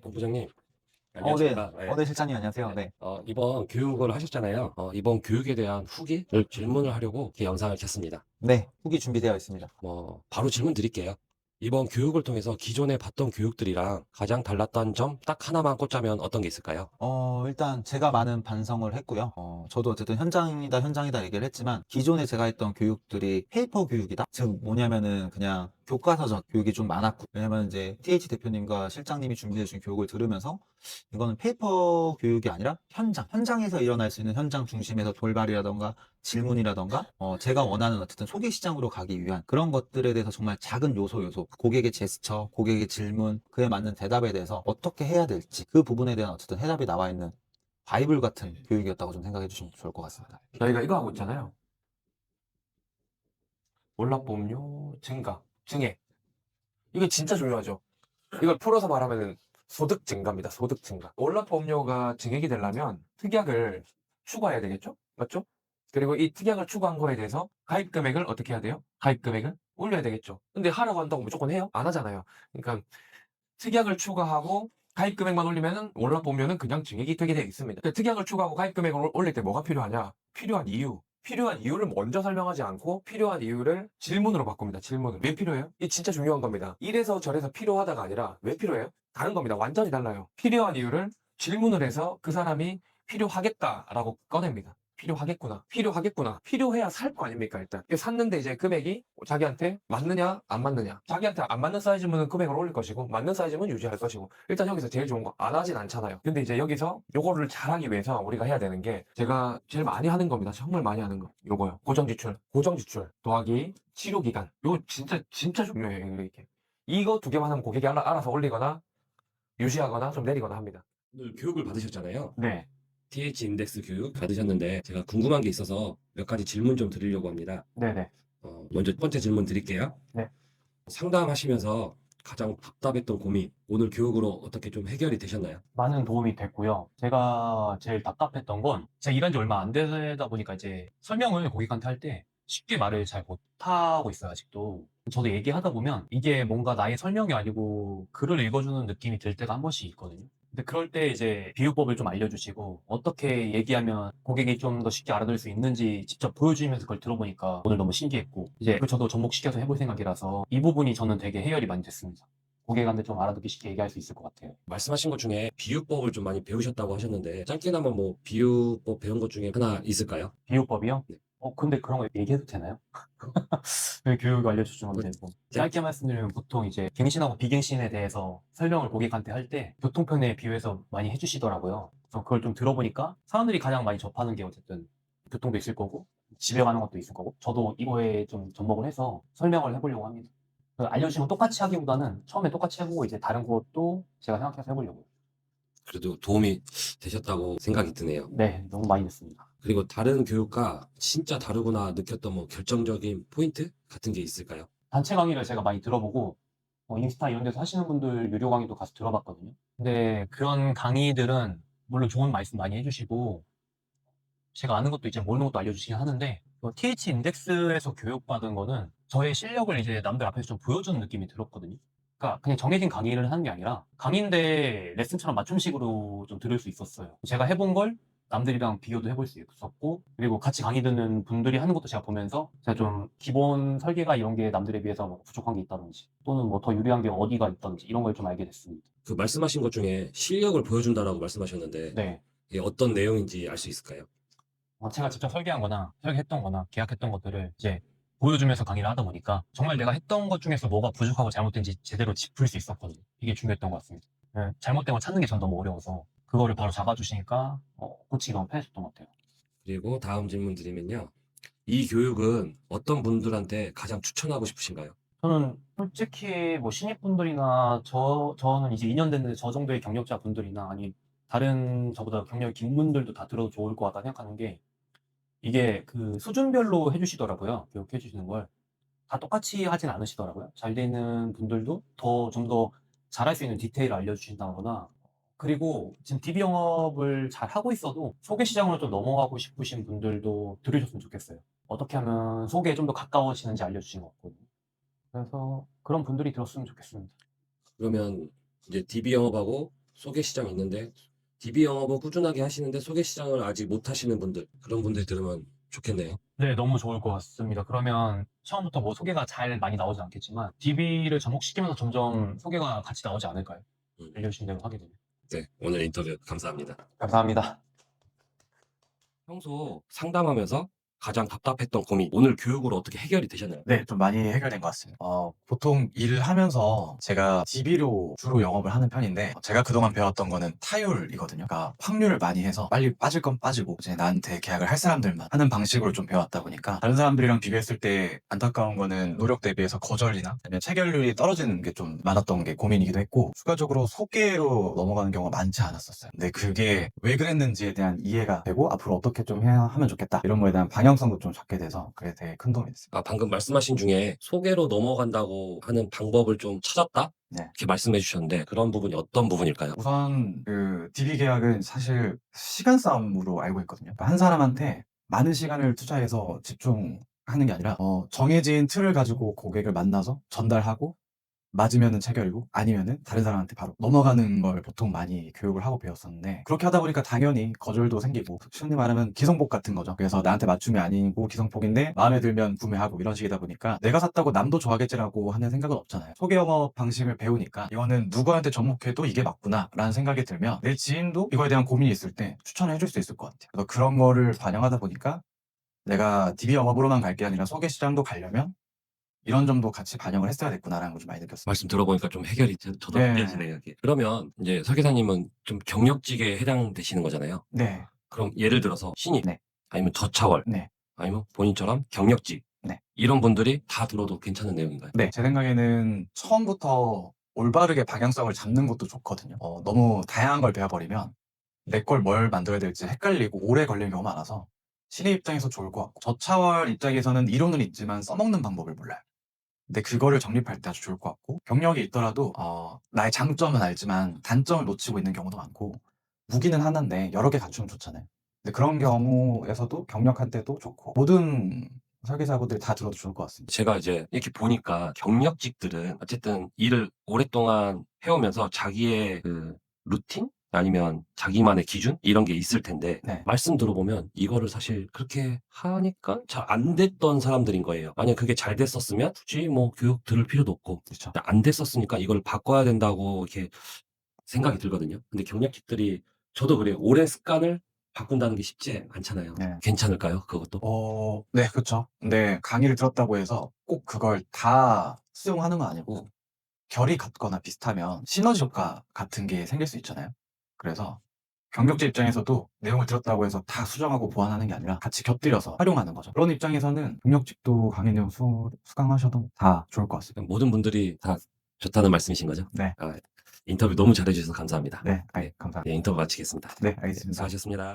본부장님, 네. 안녕하십니까? 네. 네, 실장님 안녕하세요. 네. 네. 이번 교육을 하셨잖아요. 이번 교육에 대한 후기를 질문을 하려고 이 영상을 켰습니다. 네. 후기 준비되어 있습니다. 바로 질문 드릴게요. 이번 교육을 통해서 기존에 봤던 교육들이랑 가장 달랐던 점 딱 하나만 꽂자면 어떤 게 있을까요? 일단 제가 많은 반성을 했고요. 저도 어쨌든 현장이다 얘기를 했지만 기존에 제가 했던 교육들이 페이퍼 교육이다? 즉 뭐냐면은 그냥 교과서적 교육이 좀 많았고, 왜냐면 이제 TH 대표님과 실장님이 준비해 준 교육을 들으면서 이거는 페이퍼 교육이 아니라 현장에서 일어날 수 있는 현장 중심에서 돌발이라던가 질문이라던가 제가 원하는 어쨌든 소개 시장으로 가기 위한 그런 것들에 대해서 정말 작은 요소 고객의 제스처, 고객의 질문, 그에 맞는 대답에 대해서 어떻게 해야 될지 그 부분에 대한 어쨌든 해답이 나와 있는 바이블 같은 교육이었다고 좀 생각해 주시면 좋을 것 같습니다. 저희가 이거 하고 있잖아요. 월납보험료 증가, 증액. 이거 진짜 중요하죠. 이걸 풀어서 말하면 소득 증가입니다. 소득 증가. 월납보험료가 증액이 되려면 특약을 추가해야 되겠죠? 맞죠? 그리고 이 특약을 추가한 거에 대해서 가입 금액을 어떻게 해야 돼요? 가입 금액을 올려야 되겠죠. 근데 하라고 한다고 무조건 해요? 안 하잖아요. 그러니까 특약을 추가하고 가입 금액만 올리면은 월납보험료는 그냥 증액이 되게 되어 있습니다. 특약을 추가하고 가입 금액을 올릴 때 뭐가 필요하냐? 필요한 이유. 필요한 이유를 먼저 설명하지 않고 필요한 이유를 질문으로 바꿉니다. 질문을. 왜 필요해요? 이게 진짜 중요한 겁니다. 이래서 저래서 필요하다가 아니라 왜 필요해요? 다른 겁니다. 완전히 달라요. 필요한 이유를 질문을 해서 그 사람이 필요하겠다라고 꺼냅니다. 필요하겠구나. 필요하겠구나. 필요해야 살 거 아닙니까, 일단. 이거 샀는데 이제 금액이 자기한테 맞느냐, 안 맞느냐. 자기한테 안 맞는 사이즈면 금액을 올릴 것이고, 맞는 사이즈면 유지할 것이고. 일단 여기서 제일 좋은 거 안 하진 않잖아요. 근데 이제 여기서 요거를 잘하기 위해서 우리가 해야 되는 게 제가 제일 많이 하는 겁니다. 정말 많이 하는 거. 요거요. 고정지출. 고정지출 더하기 치료기간. 요거 진짜 중요해요, 이게. 이거 두 개만 하면 고객이 알아서 올리거나 유지하거나 좀 내리거나 합니다. 오늘 교육을 받으셨잖아요. 네. TH 인덱스 교육 받으셨는데 제가 궁금한 게 있어서 몇 가지 질문 좀 드리려고 합니다. 네네. 먼저 첫 번째 질문 드릴게요. 네. 상담하시면서 가장 답답했던 고민, 오늘 교육으로 어떻게 좀 해결이 되셨나요? 많은 도움이 됐고요. 제가 제일 답답했던 건 제가 일한 지 얼마 안 되다 보니까 이제 설명을 고객한테 할 때 쉽게 말을 잘 못하고 있어요, 아직도. 저도 얘기하다 보면 이게 뭔가 나의 설명이 아니고 글을 읽어주는 느낌이 들 때가 한 번씩 있거든요. 근데 그럴 때 이제 비유법을 좀 알려주시고 어떻게 얘기하면 고객이 좀 더 쉽게 알아들을 수 있는지 직접 보여주면서 그걸 들어보니까 오늘 너무 신기했고 이제 그걸 저도 접목시켜서 해볼 생각이라서 이 부분이 저는 되게 해결이 많이 됐습니다. 고객한테 좀 알아듣기 쉽게 얘기할 수 있을 것 같아요. 말씀하신 것 중에 비유법을 좀 많이 배우셨다고 하셨는데 짧게나마 비유법 배운 것 중에 하나 있을까요? 비유법이요? 네. 근데 그런 거 얘기해도 되나요? 왜 교육 알려주신 건데, 뭐. 네. 짧게 말씀드리면 보통 이제 갱신하고 비갱신에 대해서 설명을 고객한테 할 때 교통편에 비유해서 많이 해주시더라고요. 그래서 그걸 좀 들어보니까 사람들이 가장 많이 접하는 게 어쨌든 교통도 있을 거고, 집에 가는 것도 있을 거고, 저도 이거에 좀 접목을 해서 설명을 해보려고 합니다. 그 알려주신 거 똑같이 하기보다는 처음에 똑같이 해보고 이제 다른 것도 제가 생각해서 해보려고요. 그래도 도움이 되셨다고 생각이 드네요. 네, 너무 많이 됐습니다. 그리고 다른 교육과 진짜 다르구나 느꼈던 결정적인 포인트 같은 게 있을까요? 단체 강의를 제가 많이 들어보고 인스타 이런 데서 하시는 분들 유료 강의도 가서 들어봤거든요. 근데 그런 강의들은 물론 좋은 말씀 많이 해주시고 제가 아는 것도 이제 모르는 것도 알려주시긴 하는데 TH 인덱스에서 교육받은 거는 저의 실력을 이제 남들 앞에서 좀 보여주는 느낌이 들었거든요. 그러니까 그냥 정해진 강의를 하는 게 아니라 강의인데 레슨처럼 맞춤식으로 좀 들을 수 있었어요. 제가 해본 걸 남들이랑 비교도 해볼 수 있었고 그리고 같이 강의 듣는 분들이 하는 것도 제가 보면서 제가 좀 기본 설계가 이런 게 남들에 비해서 뭐 부족한 게 있다든지 또는 뭐 더 유리한 게 어디가 있다든지 이런 걸 좀 알게 됐습니다. 그 말씀하신 것 중에 실력을 보여준다라고 말씀하셨는데 네. 이게 어떤 내용인지 알 수 있을까요? 제가 직접 설계한 거나 설계했던 거나 계약했던 것들을 이제 보여주면서 강의를 하다 보니까 정말 내가 했던 것 중에서 뭐가 부족하고 잘못된지 제대로 짚을 수 있었거든요. 이게 중요했던 것 같습니다. 네, 잘못된 걸 찾는 게 전 너무 어려워서 그거를 바로 잡아주시니까 고치기 너무 편해졌던 것 같아요. 그리고 다음 질문 드리면요. 이 교육은 어떤 분들한테 가장 추천하고 싶으신가요? 저는 솔직히 뭐 신입분들이나 저는 이제 2년 됐는데 저 정도의 경력자 분들이나 아니 다른 저보다 경력이 긴 분들도 다 들어도 좋을 것 같다 생각하는 게 이게 그 수준별로 해주시더라고요. 교육해 주시는 걸. 다 똑같이 하진 않으시더라고요. 잘 되는 분들도 좀 더 잘할 수 있는 디테일을 알려주신다거나 그리고 지금 DB 영업을 잘 하고 있어도 소개 시장으로 좀 넘어가고 싶으신 분들도 들으셨으면 좋겠어요. 어떻게 하면 소개에 좀 더 가까워지는지 알려주신 것 같거든요. 그래서 그런 분들이 들었으면 좋겠습니다. 그러면 이제 DB 영업하고 소개 시장 있는데 DB 영업을 꾸준하게 하시는데 소개 시장을 아직 못 하시는 분들 그런 분들 들으면 좋겠네요. 네, 너무 좋을 것 같습니다. 그러면 처음부터 뭐 소개가 잘 많이 나오지 않겠지만 DB를 접목시키면서 점점 소개가 같이 나오지 않을까요? 알려주신 대로 하게 되면. 네, 오늘 인터뷰 감사합니다. 감사합니다. 평소 상담하면서 가장 답답했던 고민, 오늘 교육으로 어떻게 해결이 되셨나요? 네, 좀 많이 해결된 것 같습니다. 보통 일을 하면서 제가 DB로 주로 영업을 하는 편인데, 제가 그동안 배웠던 거는 타율이거든요. 그러니까 확률을 많이 해서 빨리 빠질 건 빠지고, 이제 나한테 계약을 할 사람들만 하는 방식으로 좀 배웠다 보니까, 다른 사람들이랑 비교했을 때 안타까운 거는 노력 대비해서 거절이나 아니면 체결률이 떨어지는 게 좀 많았던 게 고민이기도 했고, 추가적으로 소개로 넘어가는 경우가 많지 않았었어요. 근데 그게 왜 그랬는지에 대한 이해가 되고, 앞으로 어떻게 좀 해야 하면 좋겠다. 이런 거에 대한 방향성도 좀 잡게 돼서, 그게 되게 큰 도움이 됐습니다. 방금 말씀하신 중에 소개로 넘어간다고 하는 방법을 좀 찾았다? 네. 이렇게 말씀해 주셨는데 그런 부분이 어떤 부분일까요? 우선 그 DB 계약은 사실 시간 싸움으로 알고 있거든요. 그러니까 한 사람한테 많은 시간을 투자해서 집중하는 게 아니라 정해진 틀을 가지고 고객을 만나서 전달하고 맞으면은 체결이고 아니면은 다른 사람한테 바로 넘어가는 걸 보통 많이 교육을 하고 배웠었는데, 그렇게 하다 보니까 당연히 거절도 생기고, 쉽게 말하면 기성복 같은 거죠. 그래서 나한테 맞춤이 아니고 기성복인데 마음에 들면 구매하고 이런 식이다 보니까 내가 샀다고 남도 좋아하겠지라고 하는 생각은 없잖아요. 소개 영업 방식을 배우니까 이거는 누구한테 접목해도 이게 맞구나 라는 생각이 들면 내 지인도 이거에 대한 고민이 있을 때 추천을 해줄 수 있을 것 같아요. 그래서 그런 거를 반영하다 보니까 내가 DB 영업으로만 갈 게 아니라 소개 시장도 가려면 이런 점도 같이 반영을 했어야 됐구나라는 걸 좀 많이 느꼈습니다. 말씀 들어보니까 좀 해결이 저도 네. 느껴지네요. 이게. 그러면 이제 설계사님은 좀 경력직에 해당되시는 거잖아요. 네. 그럼 예를 들어서 신입, 네. 아니면 저차월, 네. 아니면 본인처럼 경력직, 네. 이런 분들이 다 들어도 괜찮은 내용인가요? 네, 제 생각에는 처음부터 올바르게 방향성을 잡는 것도 좋거든요. 너무 다양한 걸 배워버리면 내 걸 뭘 만들어야 될지 헷갈리고 오래 걸리는 경우가 많아서 신입 입장에서 좋을 것 같고, 저차월 입장에서는 이론은 있지만 써먹는 방법을 몰라요. 근데 그거를 정립할 때 아주 좋을 것 같고, 경력이 있더라도 나의 장점은 알지만 단점을 놓치고 있는 경우도 많고, 무기는 하나인데 여러 개 갖추면 좋잖아요. 근데 그런 경우에서도 경력할 때도 좋고, 모든 설계사분들이 다 들어도 좋을 것 같습니다. 제가 이제 이렇게 보니까 경력직들은 어쨌든 일을 오랫동안 해오면서 자기의 그 루틴? 아니면 자기만의 기준? 이런 게 있을 텐데 네. 말씀 들어보면 이거를 사실 그렇게 하니까 잘 안 됐던 사람들인 거예요. 만약 그게 잘 됐었으면 굳이 뭐 교육 들을 필요도 없고 그렇죠. 안 됐었으니까 이걸 바꿔야 된다고 이렇게 생각이 들거든요. 근데 경력직들이 저도 그래요. 오랜 습관을 바꾼다는 게 쉽지 않잖아요. 네. 괜찮을까요? 그것도? 네, 그렇죠. 근데 강의를 들었다고 해서 꼭 그걸 다 수용하는 건 아니고, 결이 같거나 비슷하면 시너지 효과 같은 게 생길 수 있잖아요. 그래서 경력자 입장에서도 내용을 들었다고 해서 다 수정하고 보완하는 게 아니라 같이 곁들여서 활용하는 거죠. 그런 입장에서는 경력직도 강의 내용 수강하셔도 다 좋을 것 같습니다. 모든 분들이 다 좋다는 말씀이신 거죠? 네. 인터뷰 너무 잘해주셔서 감사합니다. 네, 감사합니다. 인터뷰 마치겠습니다. 네, 알겠습니다. 수고하셨습니다.